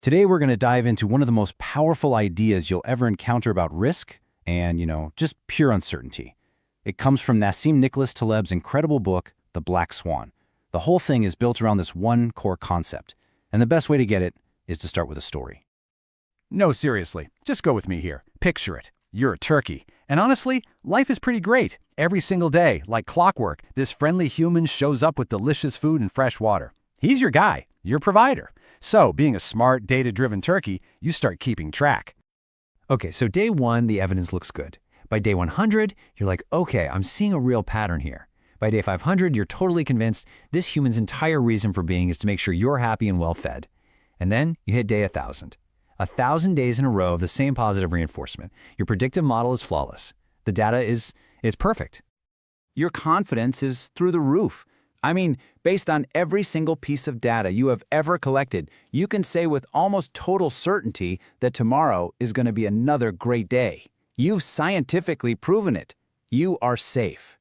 Today we're going to dive into one of the most powerful ideas you'll ever encounter about risk and, just pure uncertainty. It comes from Nassim Taleb's incredible book, The Black Swan. The whole thing is built around this one core concept, and the best way to get it is to start with a story. No, seriously, just go with me here. Picture it. You're a turkey. And honestly, life is pretty great. Every single day, like clockwork, this friendly human shows up with delicious food and fresh water. He's your guy, your provider. So, being a smart, data-driven turkey, you start keeping track. Okay, so day 1, the evidence looks good. By day 100, you're like, okay, I'm seeing a real pattern here. By day 500, you're totally convinced this human's entire reason for being is to make sure you're happy and well-fed. And then you hit day 1,000. 1,000 days in a row of the same positive reinforcement. Your predictive model is flawless. The data it's perfect. Your confidence is through the roof. I mean, based on every single piece of data you have ever collected, you can say with almost total certainty that tomorrow is going to be another great day. You've scientifically proven it. You are safe.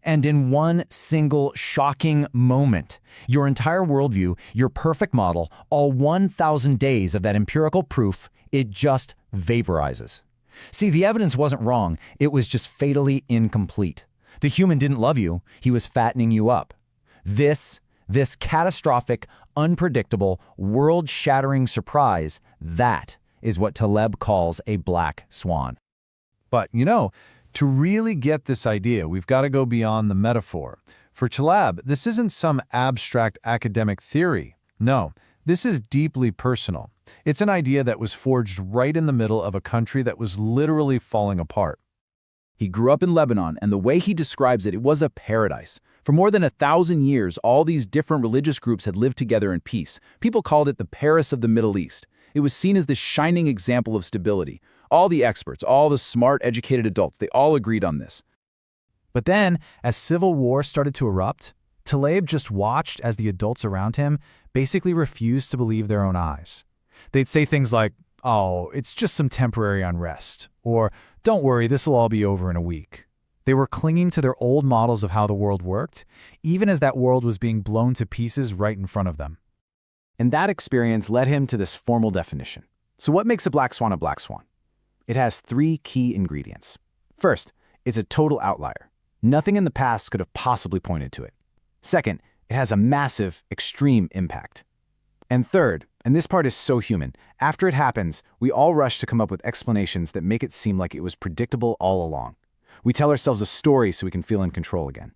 And in one single shocking moment, your entire worldview, your perfect model, all 1,000 days of that empirical proof, it just vaporizes. See, the evidence wasn't wrong. It was just fatally incomplete. The human didn't love you. He was fattening you up. This catastrophic, unpredictable, world-shattering surprise, that is what Taleb calls a black swan. But, to really get this idea, we've got to go beyond the metaphor. For Taleb, this isn't some abstract academic theory. No, this is deeply personal. It's an idea that was forged right in the middle of a country that was literally falling apart. He grew up in Lebanon, and the way he describes it, it was a paradise. For more than 1,000 years, all these different religious groups had lived together in peace. People called it the Paris of the Middle East. It was seen as the shining example of stability. All the experts, all the smart, educated adults, they all agreed on this. But then, as civil war started to erupt, Taleb just watched as the adults around him basically refused to believe their own eyes. They'd say things like, "Oh, it's just some temporary unrest," or "Don't worry, this will all be over in a week." They were clinging to their old models of how the world worked, even as that world was being blown to pieces right in front of them. And that experience led him to this formal definition. So what makes a black swan a black swan? It has 3 key ingredients. First, it's a total outlier. Nothing in the past could have possibly pointed to it. Second, it has a massive, extreme impact. And third, and this part is so human, after it happens, we all rush to come up with explanations that make it seem like it was predictable all along. We tell ourselves a story so we can feel in control again.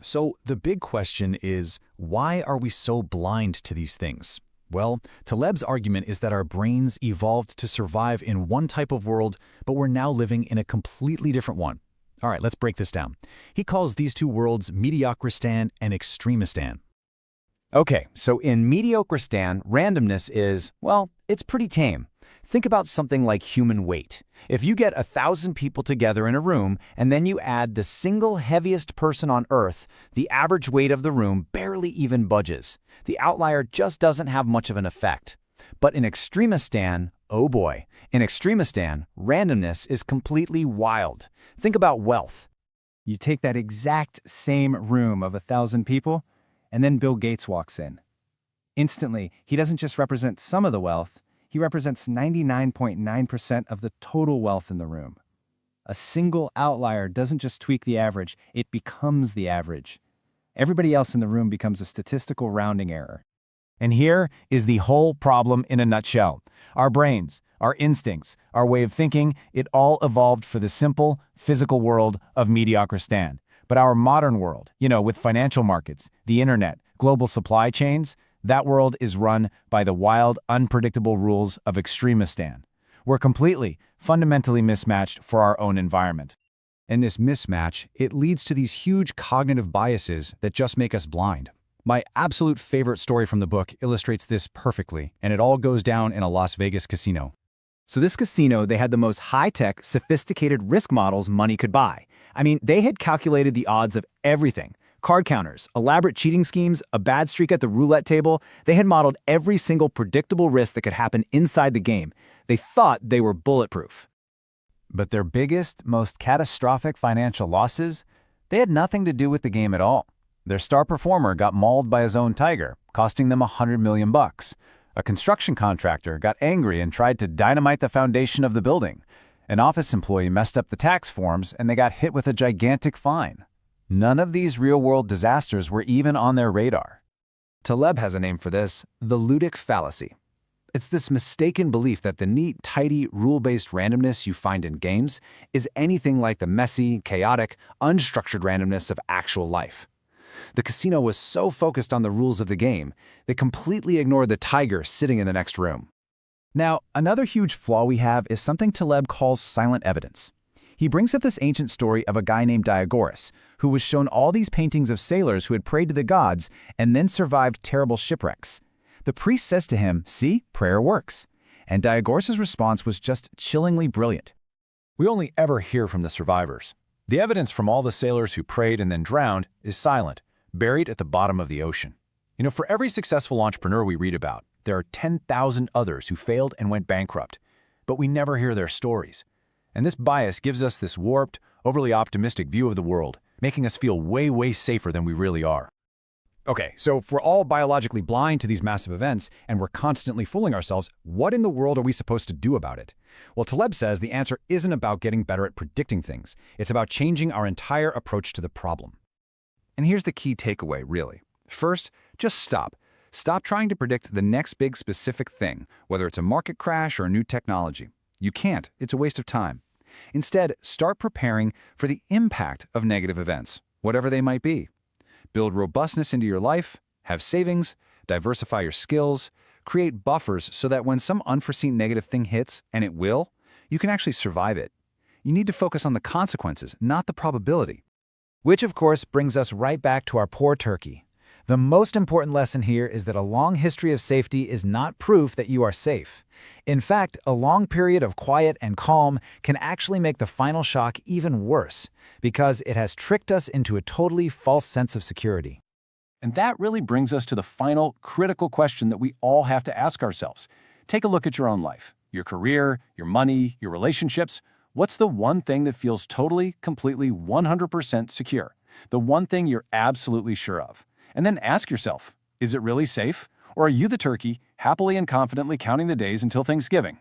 So the big question is, why are we so blind to these things? Well, Taleb's argument is that our brains evolved to survive in one type of world, but we're now living in a completely different one. All right, let's break this down. He calls these 2 worlds Mediocristan and Extremistan. Okay, so in Mediocristan, randomness is, well, it's pretty tame. Think about something like human weight. If you get 1,000 people together in a room and then you add the single heaviest person on Earth, the average weight of the room barely even budges. The outlier just doesn't have much of an effect. But in Extremistan, oh boy, in Extremistan, randomness is completely wild. Think about wealth. You take that exact same room of 1,000 people, and then Bill Gates walks in. Instantly, he doesn't just represent some of the wealth, he represents 99.9% of the total wealth in the room. A single outlier doesn't just tweak the average, it becomes the average. Everybody else in the room becomes a statistical rounding error. And here is the whole problem in a nutshell. Our brains, our instincts, our way of thinking, it all evolved for the simple, physical world of Mediocristan. But our modern world, with financial markets, the internet, global supply chains, that world is run by the wild, unpredictable rules of Extremistan. We're completely, fundamentally mismatched for our own environment. And this mismatch, it leads to these huge cognitive biases that just make us blind. My absolute favorite story from the book illustrates this perfectly, and it all goes down in a Las Vegas casino. So this casino, they had the most high-tech, sophisticated risk models money could buy. I mean, they had calculated the odds of everything. Card counters, elaborate cheating schemes, a bad streak at the roulette table. They had modeled every single predictable risk that could happen inside the game. They thought they were bulletproof. But their biggest, most catastrophic financial losses, they had nothing to do with the game at all. Their star performer got mauled by his own tiger, costing them $100 million. A construction contractor got angry and tried to dynamite the foundation of the building. An office employee messed up the tax forms and they got hit with a gigantic fine. None of these real-world disasters were even on their radar. Taleb has a name for this, the ludic fallacy. It's this mistaken belief that the neat, tidy, rule-based randomness you find in games is anything like the messy, chaotic, unstructured randomness of actual life. The casino was so focused on the rules of the game, they completely ignored the tiger sitting in the next room. Now, another huge flaw we have is something Taleb calls silent evidence. He brings up this ancient story of a guy named Diagoras, who was shown all these paintings of sailors who had prayed to the gods and then survived terrible shipwrecks. The priest says to him, "See, prayer works." And Diagoras' response was just chillingly brilliant. We only ever hear from the survivors. The evidence from all the sailors who prayed and then drowned is silent, buried at the bottom of the ocean. You know, for every successful entrepreneur we read about, there are 10,000 others who failed and went bankrupt. But we never hear their stories. And this bias gives us this warped, overly optimistic view of the world, making us feel way, way safer than we really are. Okay, so if we're all biologically blind to these massive events and we're constantly fooling ourselves, what in the world are we supposed to do about it? Well, Taleb says the answer isn't about getting better at predicting things. It's about changing our entire approach to the problem. And here's the key takeaway, really. First, just stop. Stop trying to predict the next big specific thing, whether it's a market crash or a new technology. You can't. It's a waste of time. Instead, start preparing for the impact of negative events, whatever they might be. Build robustness into your life, have savings, diversify your skills, create buffers so that when some unforeseen negative thing hits, and it will, you can actually survive it. You need to focus on the consequences, not the probability. Which, of course, brings us right back to our poor turkey. The most important lesson here is that a long history of safety is not proof that you are safe. In fact, a long period of quiet and calm can actually make the final shock even worse, because it has tricked us into a totally false sense of security. And that really brings us to the final, critical question that we all have to ask ourselves. Take a look at your own life, your career, your money, your relationships. What's the one thing that feels totally, completely, 100% secure? The one thing you're absolutely sure of. And then ask yourself, is it really safe? Or are you the turkey, happily and confidently counting the days until Thanksgiving?